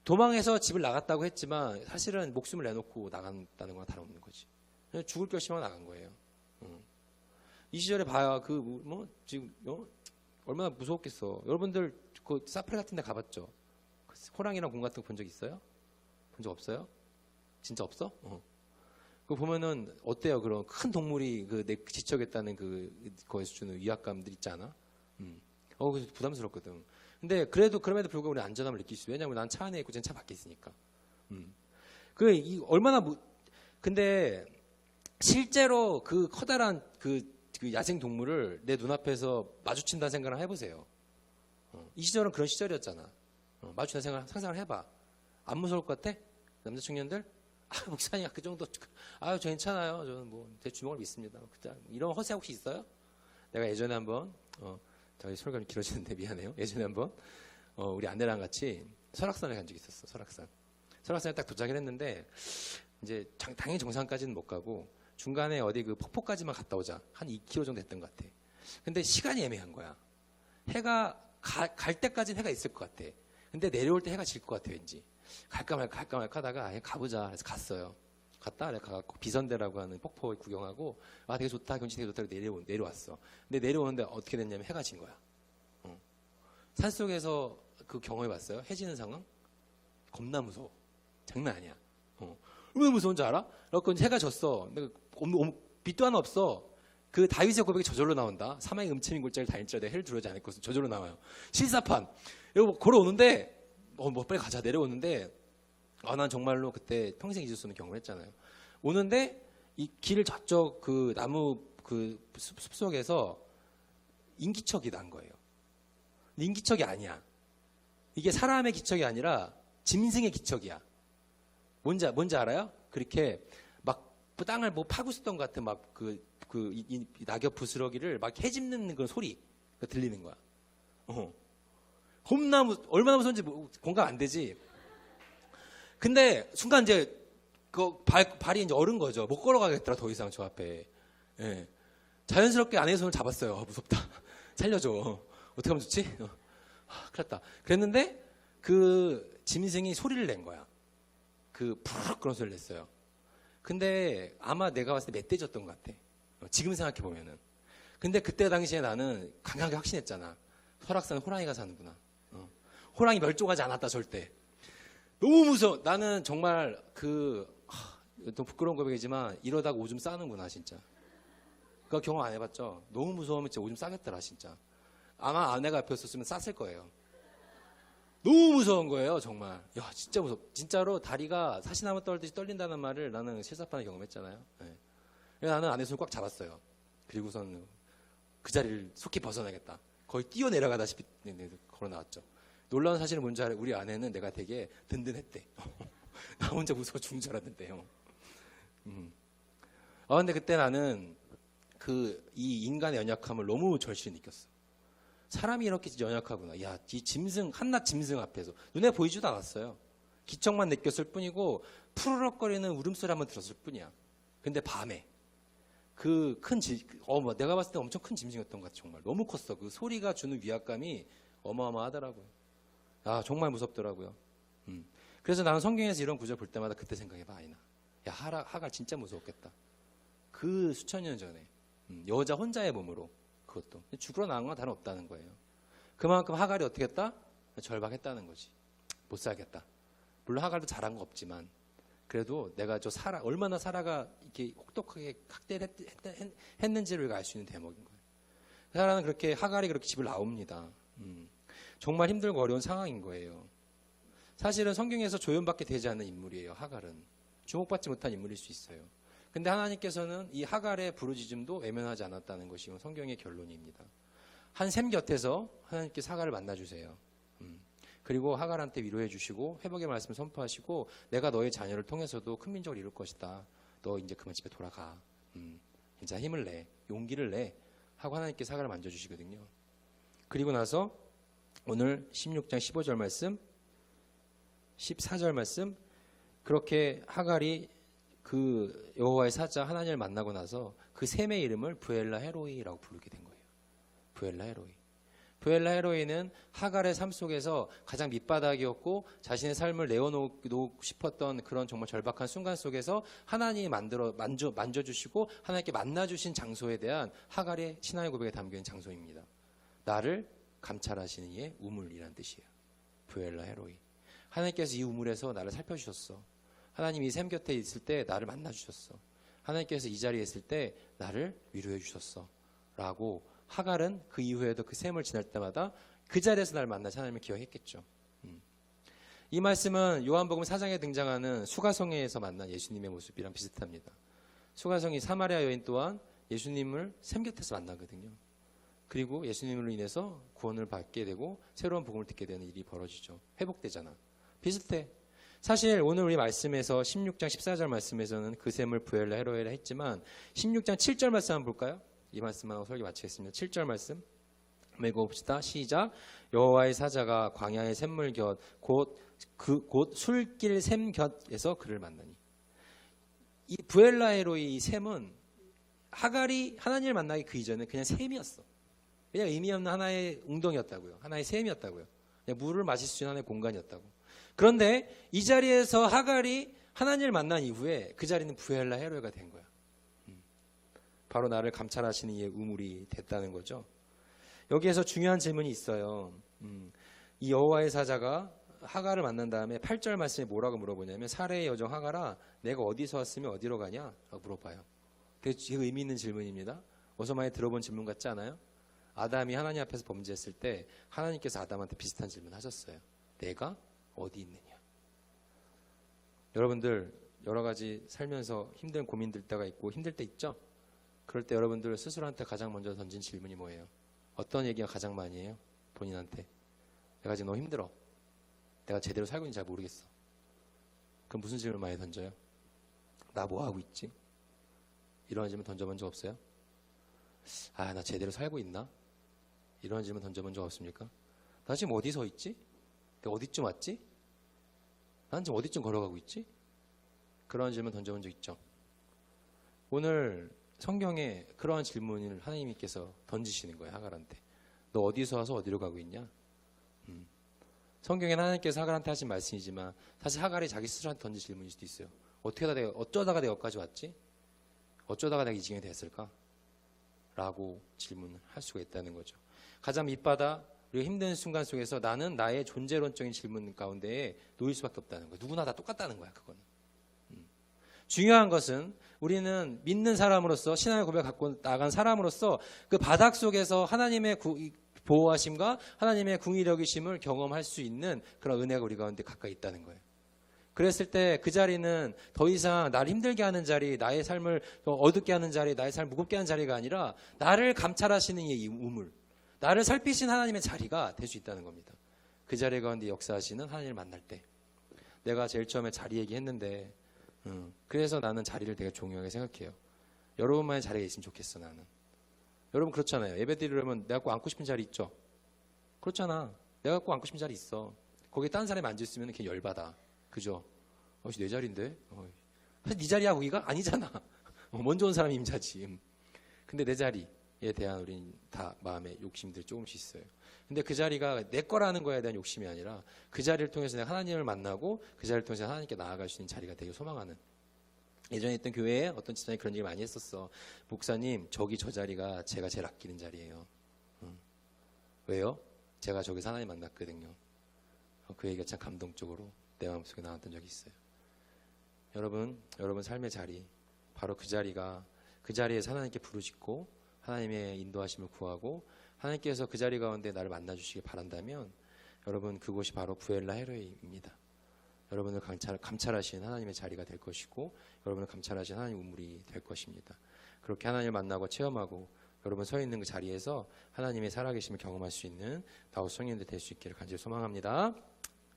도망해서 집을 나갔다고 했지만 사실은 목숨을 내놓고 나간다는 거랑 다름없는 거지. 그냥 죽을 결심하고 나간 거예요. 이 시절에 봐야 지금 얼마나 무서웠겠어. 여러분들 그 사파리 같은 데 가봤죠? 호랑이랑 곰 같은 거 본 적 있어요? 본 적 없어요? 진짜 없어? 그거 보면은 어때요? 그런 큰 동물이 내 지쳐겠다는 거에서 주는 위압감들 있지 않아? 그래서 부담스럽거든. 근데 그럼에도 불구하고 우리 안전함을 느낄 수 있어요. 왜냐면 난 차 안에 있고 쟤는 차 밖에 있으니까. 근데 실제로 그 커다란 그 야생 동물을 내 눈앞에서 마주친다는 생각을 해보세요. 이 시절은 그런 시절이었잖아. 마주친다는 생각을 상상을 해봐. 안 무서울 것 같아? 남자 청년들? 목사님, 그 정도, 저 괜찮아요. 저는 제 주먹을 믿습니다. 이런 허세 혹시 있어요? 내가 예전에 한번, 저희 설교가 길어지는데 미안해요. 예전에 한번, 우리 아내랑 같이 설악산에 간 적이 있었어, 설악산. 설악산에 딱 도착을 했는데, 이제 당연히 정상까지는 못 가고, 중간에 어디 그 폭포까지만 갔다 오자. 한 2km 정도 됐던 것 같아. 근데 시간이 애매한 거야. 갈 때까지는 해가 있을 것 같아. 근데 내려올 때 해가 질 것 같아, 왠지. 갈까 말까 하다가 가보자. 그래서 갔어요. 내가 가갖고 비선대라고 하는 폭포 구경하고, 되게 좋다, 경치 되게 좋다. 내려왔어. 근데 내려오는데 어떻게 됐냐면 해가 진 거야. 산속에서 그 경험해봤어요? 해 지는 상황? 겁나 무서워. 장난 아니야. 왜 무서운지 알아? 그래갖고 해가 졌어. 빛도 하나 없어. 그 다윗의 고백이 저절로 나온다. 사망의 음침인 골짜기를 다닐지라 내가 해를 두려워하지 않을 것은 저절로 나와요. 실사판. 이거 걸어오는데 빨리 가자. 내려오는데 난 정말로 그때 평생 잊을 수 없는 경험을 했잖아요. 오는데 이 길을 저쪽 그 나무 그 숲속에서 인기척이 난 거예요. 근데 인기척이 아니야. 이게 사람의 기척이 아니라 짐승의 기척이야. 뭔지 알아요? 그렇게 막 땅을 파고 있었던 것 같은 이 낙엽 부스러기를 막 해집는 그런 소리가 들리는 거야. 얼마나 무서운지 공감 안 되지. 근데 순간 이제 발이 이제 얼은 거죠. 못 걸어가겠더라 더 이상 저 앞에. 예. 자연스럽게 아내의 손을 잡았어요. 무섭다. 살려줘. 어떻게 하면 좋지? 큰일 났다. 그랬는데 그 짐승이 소리를 낸 거야. 푸르륵 그런 소리를 냈어요. 근데 아마 내가 봤을 때 멧돼지였던 것 같아. 지금 생각해 보면은. 근데 그때 당시에 나는 강하게 확신했잖아. 설악산에 호랑이가 사는구나. 호랑이 멸종하지 않았다 절대. 너무 무서워. 나는 정말 좀 부끄러운 고백이지만 이러다가 오줌 싸는구나 진짜. 그거 경험 안 해봤죠? 너무 무서우면 진짜 오줌 싸겠더라 진짜. 아마 아내가 옆에 있었으면 쌌을 거예요. 너무 무서운 거예요, 정말. 야, 진짜 진짜로 다리가 사시나무 떨듯이 떨린다는 말을 나는 실사판에 경험했잖아요. 네. 그래서 나는 아내 손을 꽉 잡았어요. 그리고선 그 자리를 속히 벗어나겠다. 거의 뛰어 내려가다시피 걸어 나왔죠. 놀라운 사실은 뭔지 알아요? 우리 아내는 내가 되게 든든했대. 나 혼자 무서워 죽는 줄 알았는데요. 근데 그때 나는 이 인간의 연약함을 너무 절실히 느꼈어. 사람이 이렇게 연약하구나. 야, 이 짐승, 한낱 짐승 앞에서 눈에 보이지도 않았어요. 기척만 느꼈을 뿐이고 푸르럭거리는 울음소리 한번 들었을 뿐이야. 근데 밤에 내가 봤을 때 엄청 큰 짐승이었던 것 같아. 정말 너무 컸어. 그 소리가 주는 위압감이 어마어마하더라고요. 아, 정말 무섭더라고요. 그래서 나는 성경에서 이런 구절 볼 때마다 그때 생각해봐. 아이나, 야, 하갈 진짜 무서웠겠다. 그 수천 년 전에 여자 혼자의 몸으로, 그것도 죽으러 나온 건 다름없다는 거예요. 그만큼 하갈이 어떻게 했다? 절박했다는 거지. 못 살겠다. 물론 하갈도 잘한 거 없지만 그래도 내가 얼마나 사라가 이렇게 혹독하게 학대를 했는지를 우리가 알 수 있는 대목인 거예요. 사라는 하갈이 그렇게 집을 나옵니다. 정말 힘들고 어려운 상황인 거예요. 사실은 성경에서 조연받게 되지 않는 인물이에요. 하갈은 주목받지 못한 인물일 수 있어요. 근데 하나님께서는 이 하갈의 부르짖음도 외면하지 않았다는 것이 성경의 결론입니다. 한 샘 곁에서 하나님께서 하갈을 만나주세요. 그리고 하갈한테 위로해 주시고 회복의 말씀을 선포하시고 내가 너의 자녀를 통해서도 큰 민족을 이룰 것이다. 너 이제 그만 집에 돌아가. 이제 힘을 내. 용기를 내. 하고 하나님께서 하갈을 만져주시거든요. 그리고 나서 오늘 16장 15절 말씀 14절 말씀 그렇게 하갈이 그 여호와의 사자 하나님을 만나고 나서 그 샘의 이름을 부엘라 헤로이라고 부르게 된 거예요. 부엘라 헤로이. 부엘라 헤로이는 하갈의 삶 속에서 가장 밑바닥이었고 자신의 삶을 내어놓고 싶었던 그런 정말 절박한 순간 속에서 하나님이 만져주시고 하나님께 만나주신 장소에 대한 하갈의 신앙의 고백에 담겨있는 장소입니다. 나를 감찰하시는 이의 우물이라는 뜻이에요. 부엘라 헤로이. 하나님께서 이 우물에서 나를 살펴주셨어. 하나님이 이 샘 곁에 있을 때 나를 만나주셨어. 하나님께서 이 자리에 있을 때 나를 위로해 주셨어. 라고 하갈은 그 이후에도 그 샘을 지날 때마다 그 자리에서 나를 만나서 하나님을 기억했겠죠. 이 말씀은 요한복음 4장에 등장하는 수가성에서 만난 예수님의 모습이랑 비슷합니다. 수가성이 사마리아 여인 또한 예수님을 샘 곁에서 만나거든요. 그리고 예수님으로 인해서 구원을 받게 되고 새로운 복음을 듣게 되는 일이 벌어지죠. 회복되잖아. 비슷해. 사실 오늘 우리 말씀에서 16장 14절 말씀에서는 그 샘을 부엘라 헤로이라 했지만 16장 7절 말씀 한번 볼까요? 이 말씀하고 설교 마치겠습니다. 7절 말씀 읽어봅시다. 시작. 여호와의 사자가 광야의 샘물 곁 곧 술길 샘 곁에서 그를 만나니. 이 부엘라 헤로이 이 샘은 하갈이 하나님을 만나기 그 이전에 그냥 샘이었어. 그냥 의미 없는 하나의 웅덩이였다고요. 하나의 샘이었다고요. 그냥 물을 마실 수 있는 하나의 공간이었다고. 그런데 이 자리에서 하갈이 하나님을 만난 이후에 그 자리는 부엘라 헤로이가 된 거야. 바로 나를 감찰하시는 이의 우물이 됐다는 거죠. 여기에서 중요한 질문이 있어요. 이 여호와의 사자가 하갈을 만난 다음에 8절 말씀에 뭐라고 물어보냐면 사레의 여종 하갈아 내가 어디서 왔으면 어디로 가냐? 라고 물어봐요. 되게 의미 있는 질문입니다. 어서 많이 들어본 질문 같지 않아요? 아담이 하나님 앞에서 범죄했을 때 하나님께서 아담한테 비슷한 질문 하셨어요. 내가 어디 있느냐? 여러분들 여러 가지 살면서 힘든 고민들 때가 있고 힘들 때 있죠? 그럴 때 여러분들 스스로한테 가장 먼저 던진 질문이 뭐예요? 어떤 얘기가 가장 많이 해요? 본인한테. 내가 지금 너무 힘들어. 내가 제대로 살고 있는지 잘 모르겠어. 그럼 무슨 질문 많이 던져요? 나 뭐 하고 있지? 이런 질문 던져본 적 없어요? 아, 나 제대로 살고 있나? 이런 질문 던져본 적 없습니까? 나 지금 어디 서 있지? 내가 어디쯤 왔지? 난 지금 어디쯤 걸어가고 있지? 그런 질문 던져본 적 있죠? 오늘 성경에 그러한 질문을 하나님께서 던지시는 거예요. 하갈한테. 너 어디서 와서 어디로 가고 있냐? 성경에는 하나님께서 하갈한테 하신 말씀이지만 사실 하갈이 자기 스스로한테 던진 질문일 수도 있어요. 어쩌다가 내가 여기까지 왔지? 어쩌다가 내가 이 지경이 됐을까? 라고 질문을 할 수가 있다는 거죠. 가장 밑바닥 그리고 힘든 순간 속에서 나는 나의 존재론적인 질문 가운데에 놓일 수밖에 없다는 거예요. 누구나 다 똑같다는 거야. 그거는. 중요한 것은 우리는 믿는 사람으로서 신앙의 고백을 갖고 나간 사람으로서 그 바닥 속에서 하나님의 보호하심과 하나님의 궁히 여기심을 경험할 수 있는 그런 은혜가 우리 가운데 가까이 있다는 거예요. 그랬을 때 그 자리는 더 이상 나를 힘들게 하는 자리, 나의 삶을 어둡게 하는 자리, 나의 삶을 무겁게 하는 자리가 아니라 나를 감찰하시는 이 우물, 나를 살피신 하나님의 자리가 될 수 있다는 겁니다. 그 자리 가운데 역사하시는 하나님을 만날 때. 내가 제일 처음에 자리 얘기했는데 그래서 나는 자리를 되게 중요하게 생각해요. 여러분만의 자리가 있으면 좋겠어. 나는. 여러분 그렇잖아요. 예배 드리려면 내가 꼭 앉고 싶은 자리 있죠? 그렇잖아. 내가 꼭 앉고 싶은 자리 있어. 거기에 딴 사람이 앉아있으면 걔 열받아. 그죠? 내 자리인데? 사실 네 자리야 거기가? 아니잖아. 먼저 온 사람이 임자지. 근데 내 자리에 대한 우린 다 마음에 욕심들이 조금씩 있어요. 근데 그 자리가 내 거라는 거에 대한 욕심이 아니라 그 자리를 통해서 내가 하나님을 만나고 그 자리를 통해서 하나님께 나아갈 수 있는 자리가 되게 소망하는. 예전에 있던 교회에 어떤 집사님이 그런 얘기 많이 했었어. 목사님, 저기 저 자리가 제가 제일 아끼는 자리예요. 왜요? 제가 저기서 하나님 만났거든요. 그 얘기가 참 감동적으로 내 마음속에 나왔던 적이 있어요. 여러분 삶의 자리, 바로 그 자리가, 그 자리에서 하나님께 부르짖고 하나님의 인도하심을 구하고 하나님께서 그 자리 가운데 나를 만나주시기 바란다면 여러분 그곳이 바로 부엘라 헤로이입니다. 여러분을 감찰하시는 하나님의 자리가 될 것이고 여러분을 감찰하시는 하나님 우물이 될 것입니다. 그렇게 하나님을 만나고 체험하고 여러분 서 있는 그 자리에서 하나님의 살아계심을 경험할 수 있는 다우 성인들 될 수 있기를 간절히 소망합니다.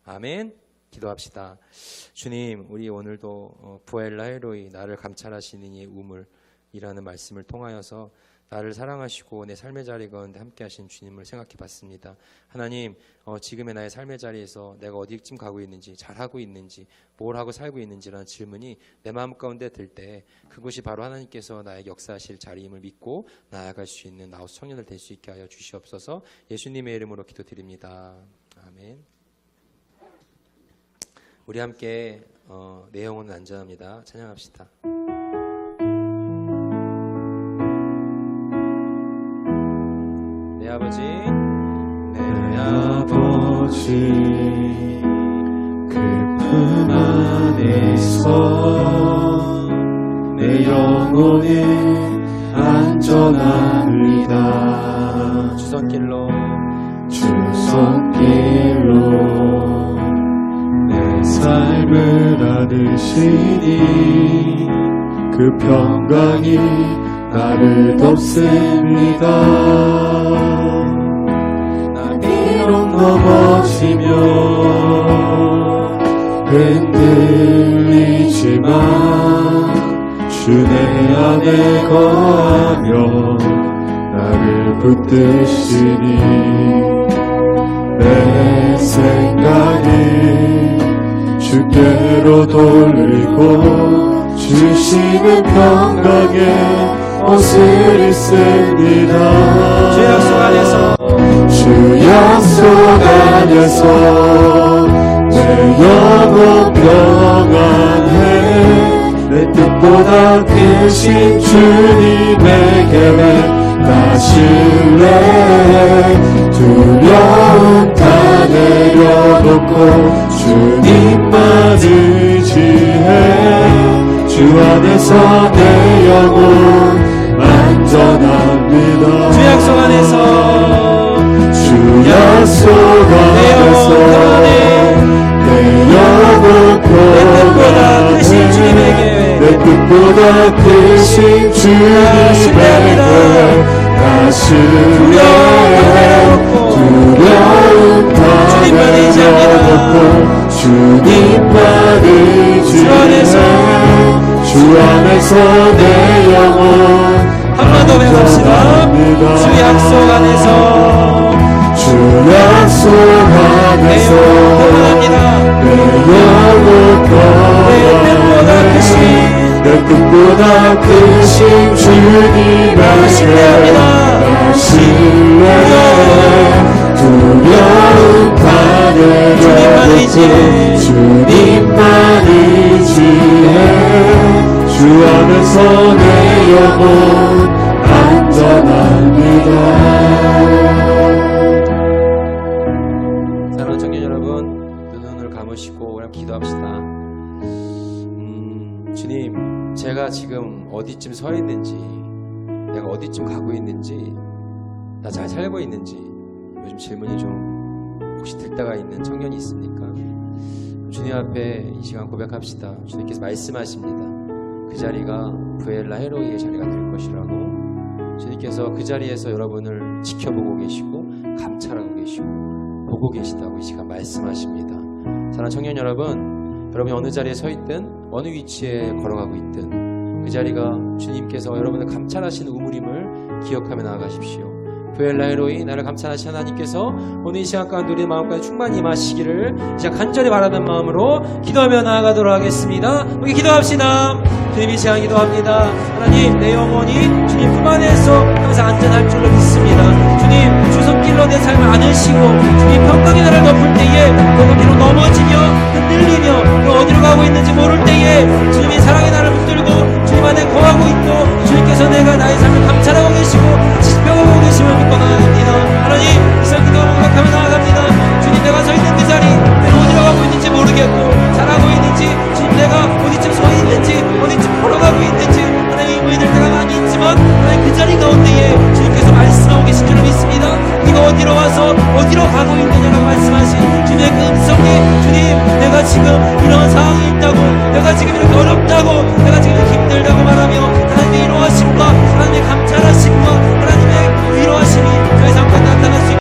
아멘. 기도합시다. 주님, 우리 오늘도 부엘라 헤로이, 나를 감찰하시는 이 우물이라는 말씀을 통하여서 나를 사랑하시고 내 삶의 자리 가운데 함께 하신 주님을 생각해 봤습니다. 하나님, 지금의 나의 삶의 자리에서 내가 어디쯤 가고 있는지, 잘하고 있는지, 뭘 하고 살고 있는지라는 질문이 내 마음 가운데 들 때 그것이 바로 하나님께서 나의 역사하실 자리임을 믿고 나아갈 수 있는 나우스 청년들 될 수 있게 하여 주시옵소서. 예수님의 이름으로 기도드립니다. 아멘. 우리 함께 내 영혼은 안전합니다. 찬양합시다. 내 아버지, 내 아버지, 그 품 안에서 내 영혼은 안전합니다. 주 손길로 내 삶을 안으시니 그 평강이 나를 덮습니다. 나 비록 넘어지면 흔들리지만 주 내 안에 거하며 나를 붙드시니 내 생각을 주께로 돌리고 주시는 평강에 옷을 입습니다. 주 약속 안에서 주 약속 안에서 내 영혼 평안해. 내 뜻보다 크신 주님에게는 나 신뢰해. 두려움 다 내려놓고 주님만 의지해. 주 안에서 내 영혼 안전합니다. 주 약속 안에서 주 약속 안에서 내 영혼 평안해. 내 뜻보다 크신 주님에게 나 신뢰해. 두려움 다 내려놓고 주님만 의지해. 주 안에서 내 영혼 한 번 더 외워봅시다. 주 약속 안에서 주 약속 안에서 내 영혼 평안해. 내 뜻보다 크신 주님에게 나 신뢰해. 두려움 다 내려놓고 주님만 의지해. 주 안에서 내 영혼 안전합니다. 사랑하는 청년 여러분, 두 눈을 감으시고 우리 함께 기도합시다. 주님, 제가 지금 어디쯤 서 있는지, 내가 어디쯤 가고 있는지, 나 잘 살고 있는지 요즘 질문이 좀 혹시 들 때가 있는 청년이 있습니까? 주님 앞에 이 시간 고백합시다. 주님께서 말씀하십니다. 그 자리가 부엘라 헤로이의 자리가 될 것이라고. 주님께서 그 자리에서 여러분을 지켜보고 계시고 감찰하고 계시고 보고 계시다고 이 시간 말씀하십니다. 사랑하는 청년 여러분, 여러분이 어느 자리에 서 있든 어느 위치에 걸어가고 있든 그 자리가 주님께서 여러분을 감찰하시는 우물임을 기억하며 나아가십시오. 부엘라 헤로이, 나를 감찰하신 하나님께서 오늘 이 시간 가운데 우리의 마음까지 충만히 임하시기를 이제 간절히 바라는 마음으로 기도하며 나아가도록 하겠습니다. 우리 기도합시다. 주님, 이 시간 기도합니다. 하나님, 내 영혼이 주님 품 안에서 항상 안전할 줄로 믿습니다. 주님, 주 손길로 내 삶을 안으시고 주님 평강의 나를 덮을 때에 너가 비록 넘어지며 흔들리며 또 어디로 가고 있는지 모를 때에 주님이 사랑의 나를 붙들고 주님 안에 거하고 있고 주님께서 내가 나의 삶을 감찰하고 계시고 지켜보고 계심을 믿고 나아갑니다. 하나님, 이 시간 기도하고 고백하며 나아갑니다. 주님, 내가 서 있는 그 자리, 내가 어디로 가고 있는지 모르겠고 잘하고 있는지, 주님 내가 어디쯤 서 있는지 어디쯤 걸어가고 있는지 하나님 의문이 들 때가 많이 있지만 하나님 그 자리 가운데에 주님께서 말씀하고 계신 줄 믿습니다. 네가 어디로 와서 어디로 가고 있느냐라고 말씀하신 주님의 그 음성이 주님, 내가 지금 이런 상황이 있다고, 내가 지금 이렇게 어렵다고, 내가